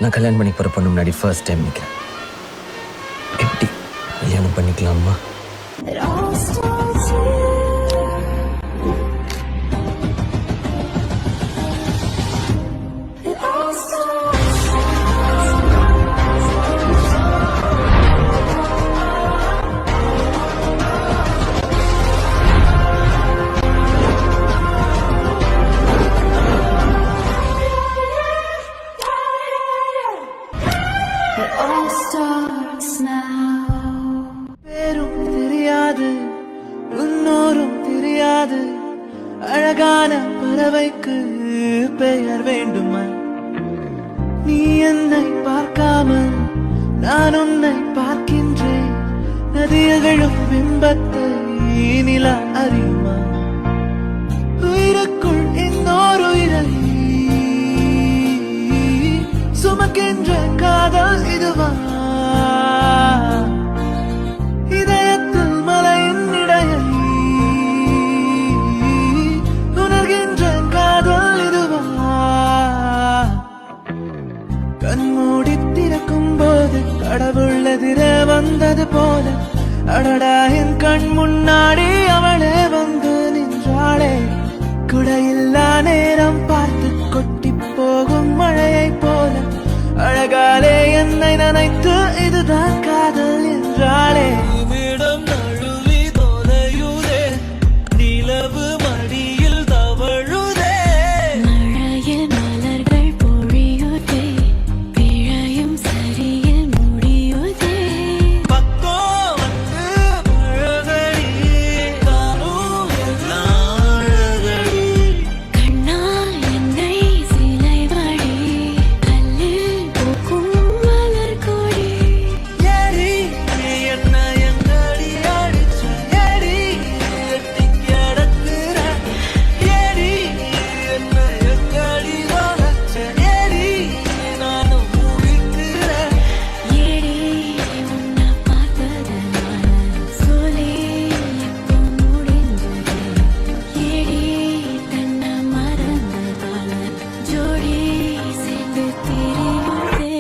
நான் கல்யாணம் பண்ணி போகிற பொண்ணு முன்னாடி ஃபர்ஸ்ட் டைம் நிற்கிறேன். எப்படி கல்யாணம் பண்ணிக்கலாமா? பேரும் தெரியாது, முன்னோரும் தெரியாது, அழகான பறவைக்கு பெயர் வேண்டுமா? நீ என்னை பார்க்காமல் நான் உன்னை பார்க்கின்றேன். நதியகழும் பிம்பத்தை நிலா அறியுமா? உயிருக்குள் இன்னொரு உயிரை சுமக்கின்ற காதல் இதுவா? இதயத்தில் மலையின் இடையை உணர்கின்ற காதல் இதுவா? கண்மூடி திறக்கும் போது கடவுள் எதிர வந்தது போல, அடடா என் கண் முன்னாடி அவளே வந்து நின்றாளே. குடையில்லா நேரம் பார்த்து கொட்டி போகும் மழையை போல, அழகாலே என்னை நினைத்து இதுதான் காதல் என்றாளே. இடம் நழுவி தொலையுதே, நிலவு மடியில் தவழுதே, மழையில் மலர்கள் பொழியுதே, பிழையும் சரியில் முடியுதே. பக்கோ வந்து அழகடி, தானும் எல்லாம் அழகடி. கண்ணா என்னை சிலை வழி, கல்லில் பூக்கும் மலர் கொடி. ஏடி நீ என்ன எங்கடி அடிச்ச? ஏடி எட்டி கிடக்குற? ஏடி என்ன எங்கடி வளர்ச்ச? ஏடி நானும் முடிக்கிறேன். ஏடி உன்னை பார்த்ததனால சோலே எப்போ முடிந்தது? ஏடி தன்னை மறந்ததால ஜோடி சேர்ந்து திரியுதே.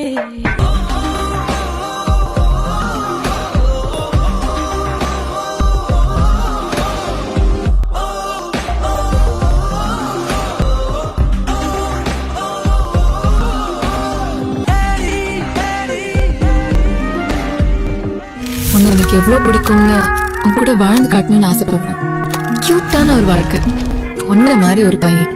உன்னை எனக்கு எவ்வளவு பிடிக்கும்னு உன் கூட வாழ்ந்து காட்டணும்னு ஆசைப்படுறேன். கியூட்டான ஒரு வாழ்க்கை, ஒன்ன மாதிரி ஒரு பையன்.